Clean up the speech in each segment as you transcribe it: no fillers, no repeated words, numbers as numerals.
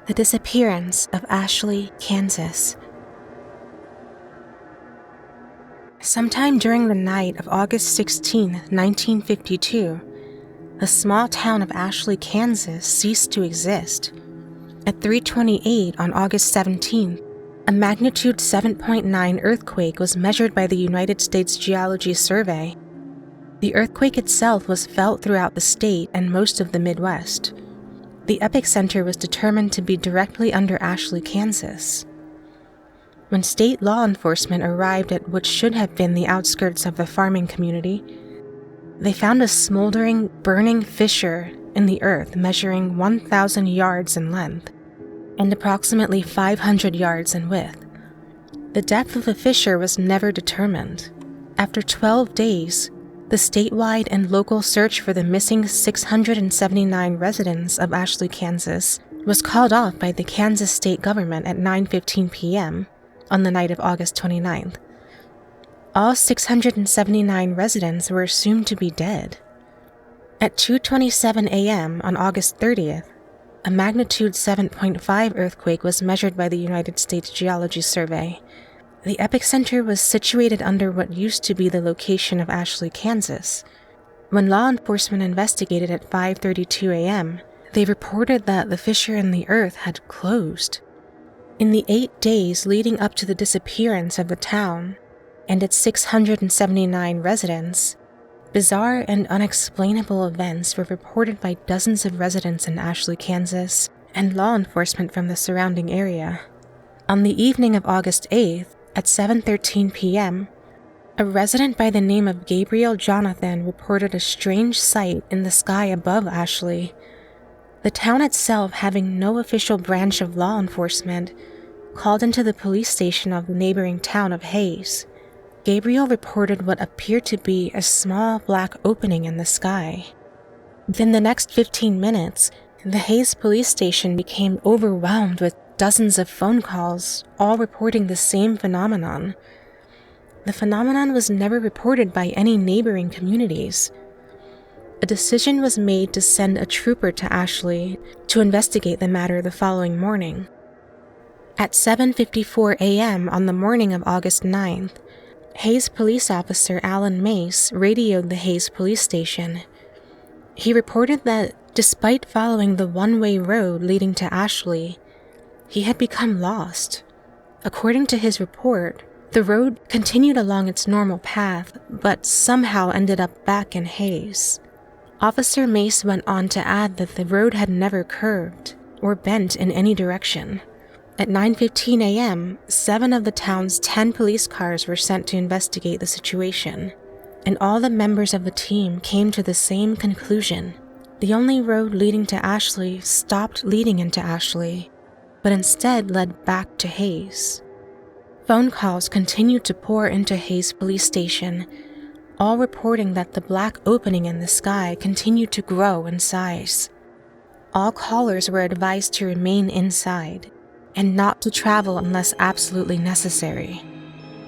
The disappearance of Ashley, Kansas. Sometime during the night of August 16, 1952, the small town of Ashley, Kansas ceased to exist. At 3:28 on August 17th, a magnitude 7.9 earthquake was measured by the United States Geology Survey. The earthquake itself was felt throughout the state and most of the Midwest. The epicenter was determined to be directly under Ashley, Kansas. When state law enforcement arrived at what should have been the outskirts of the farming community, they found a smoldering, burning fissure in the earth measuring 1,000 yards in length and approximately 500 yards in width. The depth of the fissure was never determined. After 12 days, the statewide and local search for the missing 679 residents of Ashley, Kansas was called off by the Kansas state government at 9:15 p.m. on the night of August 29th. All 679 residents were assumed to be dead. At 2:27 a.m. on August 30th, a magnitude 7.5 earthquake was measured by the United States Geology Survey. The epicenter was situated under what used to be the location of Ashley, Kansas. When law enforcement investigated at 5:32 a.m., they reported that the fissure in the earth had closed. In the 8 days leading up to the disappearance of the town and its 679 residents, bizarre and unexplainable events were reported by dozens of residents in Ashley, Kansas, and law enforcement from the surrounding area. On the evening of August 8th, at 7:13 p.m., a resident by the name of Gabriel Jonathan reported a strange sight in the sky above Ashley. The town itself, having no official branch of law enforcement, called into the police station of the neighboring town of Hayes. Gabriel reported what appeared to be a small black opening in the sky. Within the next 15 minutes, the Hayes police station became overwhelmed with dozens of phone calls, all reporting the same phenomenon. The phenomenon was never reported by any neighboring communities. A decision was made to send a trooper to Ashley to investigate the matter the following morning. At 7:54 a.m. on the morning of August 9th, Hayes police officer Alan Mace radioed the Hayes police station. He reported that despite following the one-way road leading to Ashley, he had become lost. According to his report, the road continued along its normal path, but somehow ended up back in Hayes. Officer Mace went on to add that the road had never curved or bent in any direction. At 9:15 a.m., 7 of the town's 10 police cars were sent to investigate the situation, and all the members of the team came to the same conclusion. The only road leading to Ashley stopped leading into Ashley, but instead led back to Hayes. Phone calls continued to pour into Hayes police station, all reporting that the black opening in the sky continued to grow in size. All callers were advised to remain inside and not to travel unless absolutely necessary.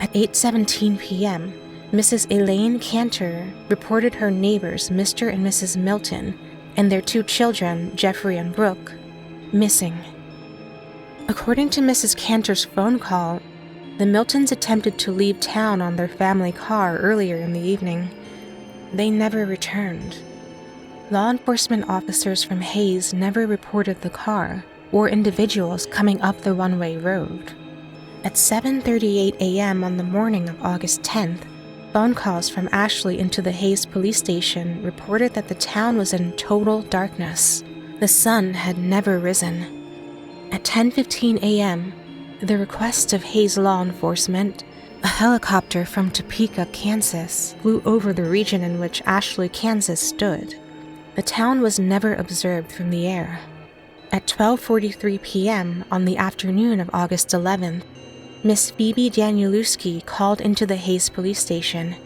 At 8:17 p.m., Mrs. Elaine Cantor reported her neighbors, Mr. and Mrs. Milton, and their 2 children, Jeffrey and Brooke, missing. According to Mrs. Cantor's phone call, the Miltons attempted to leave town on their family car earlier in the evening. They never returned. Law enforcement officers from Hayes never reported the car or individuals coming up the one-way road. At 7:38 a.m. on the morning of August 10th, phone calls from Ashley into the Hayes police station reported that the town was in total darkness. The sun had never risen. At 10:15 a.m., the request of Hayes law enforcement, a helicopter from Topeka, Kansas, flew over the region in which Ashley, Kansas stood. The town was never observed from the air. At 12:43 p.m. on the afternoon of August 11th, Miss Phoebe Danielewski called into the Hayes police station.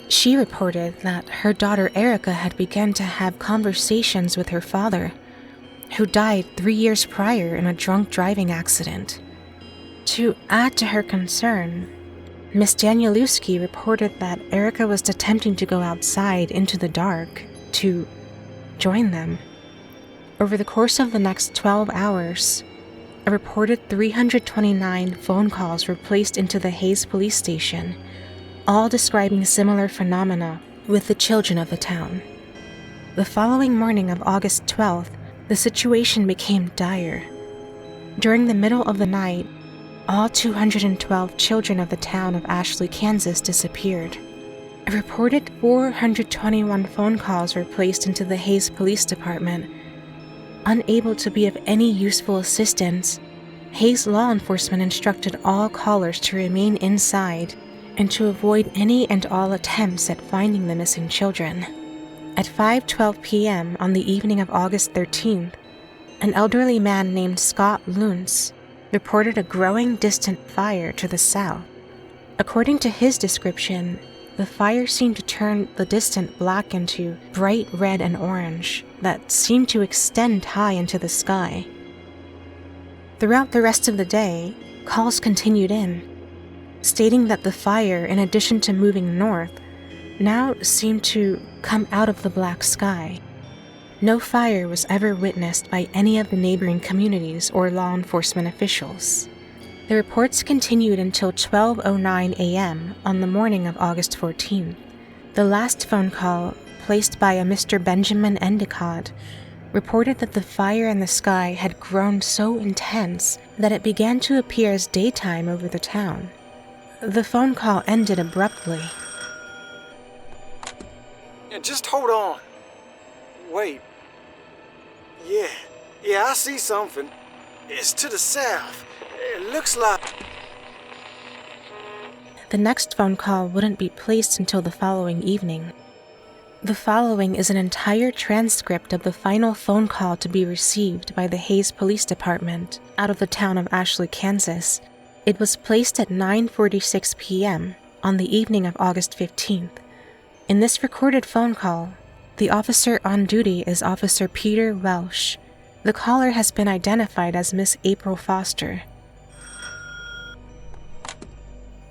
She reported that her daughter Erica had begun to have conversations with her father, who died 3 years prior in a drunk driving accident. To add to her concern, Miss Danielewski reported that Erica was attempting to go outside into the dark to join them. Over the course of the next 12 hours, a reported 329 phone calls were placed into the Hayes police station, all describing similar phenomena with the children of the town. The following morning of August 12th, the situation became dire. During the middle of the night, all 212 children of the town of Ashley, Kansas disappeared. A reported 421 phone calls were placed into the Hayes Police Department. Unable to be of any useful assistance, Hayes law enforcement instructed all callers to remain inside and to avoid any and all attempts at finding the missing children. At 5:12 p.m. on the evening of August 13th, an elderly man named 𝓐𝓾𝓽𝓱𝓸𝓻 reported a growing distant fire to the south. According to his description, the fire seemed to turn the distant black into bright red and orange that seemed to extend high into the sky. Throughout the rest of the day, calls continued in, stating that the fire, in addition to moving north, now seemed to come out of the black sky. No fire was ever witnessed by any of the neighboring communities or law enforcement officials. The reports continued until 12:09 a.m. on the morning of August 14th. The last phone call, placed by a Mr. Benjamin Endicott, reported that the fire in the sky had grown so intense that it began to appear as daytime over the town. The phone call ended abruptly. Yeah, just hold on. Wait. Yeah, I see something. It's to the south. It looks like... The next phone call wouldn't be placed until the following evening. The following is an entire transcript of the final phone call to be received by the Hayes Police Department out of the town of Ashley, Kansas. It was placed at 9:46 p.m. on the evening of August 15th. In this recorded phone call, the officer on duty is Officer Peter Welsh. The caller has been identified as Miss April Foster.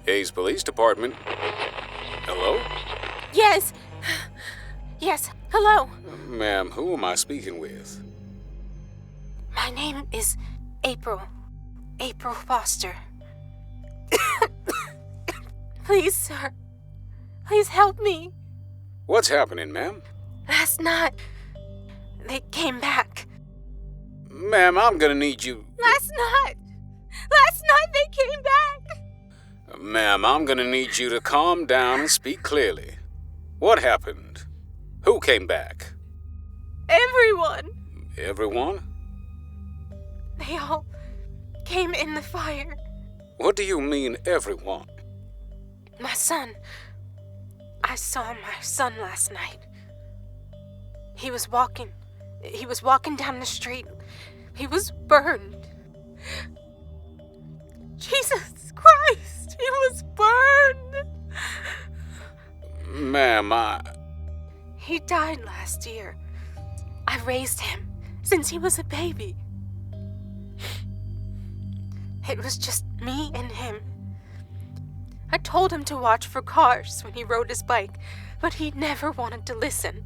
Hayes Police Department. Hello? Yes, hello. Ma'am, who am I speaking with? My name is April Foster. Please, sir. Please help me. What's happening, ma'am? Last night, they came back. Ma'am, I'm gonna need you... Last night they came back. Ma'am, I'm gonna need you to calm down and speak clearly. What happened? Who came back? Everyone. Everyone? They all came in the fire. What do you mean, everyone? My son. I saw my son last night. He was walking down the street. He was burned. Jesus Christ, he was burned. Ma'am, He died last year. I raised him since he was a baby. It was just me and him. I told him to watch for cars when he rode his bike, but he never wanted to listen.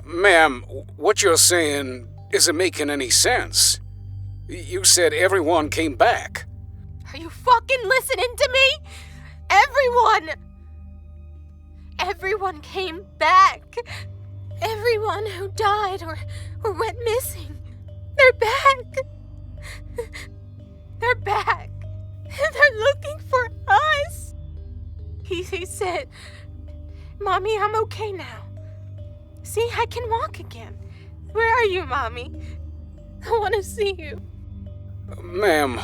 Ma'am, what you're saying isn't making any sense. You said everyone came back. Are you fucking listening to me? Everyone came back. Everyone who died or went missing. They're back. They're back. They're looking for us. He said, Mommy, I'm okay now. See, I can walk again. Where are you, Mommy? I want to see you. Ma'am,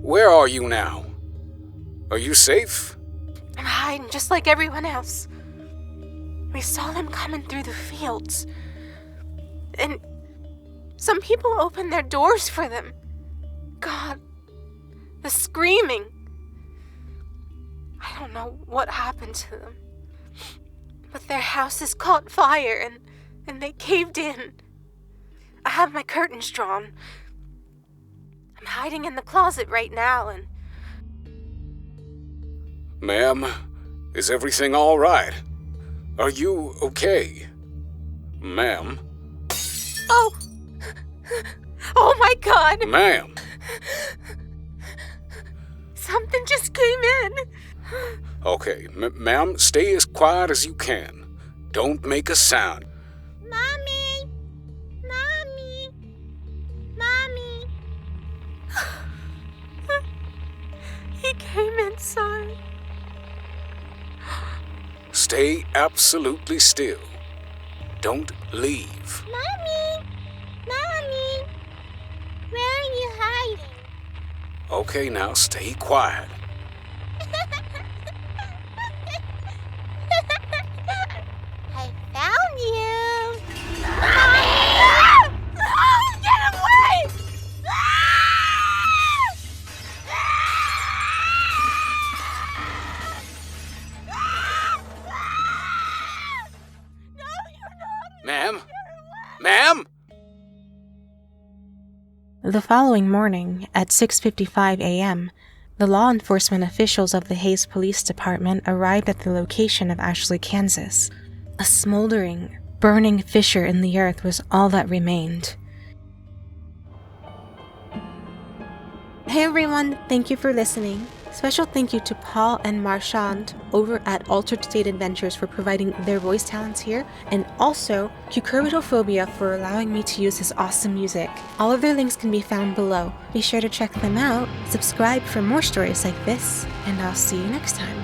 where are you now? Are you safe? I'm hiding just like everyone else. We saw them coming through the fields. And some people opened their doors for them. God, the screaming. I don't know what happened to them. But their houses caught fire and they caved in. I have my curtains drawn. I'm hiding in the closet right now and... Ma'am, is everything all right? Are you okay? Ma'am? Oh my God! Ma'am! Something just came in. Okay, ma'am, stay as quiet as you can. Don't make a sound. Mommy! Mommy! Mommy! He came inside. Stay absolutely still. Don't leave. Mommy! Mommy! Where are you hiding? Okay, now stay quiet. I found you! Get away! Ma'am? Ma'am? The following morning, at 6:55 a.m., the law enforcement officials of the Hays Police Department arrived at the location of Ashley, Kansas. A smoldering, burning fissure in the earth was all that remained. Hey everyone, thank you for listening. Special thank you to Paul and Marchand over at Altered State Adventures for providing their voice talents here, and also 𝓐𝓾𝓽𝓱𝓸𝓻 for allowing me to use his awesome music. All of their links can be found below. Be sure to check them out, subscribe for more stories like this, and I'll see you next time.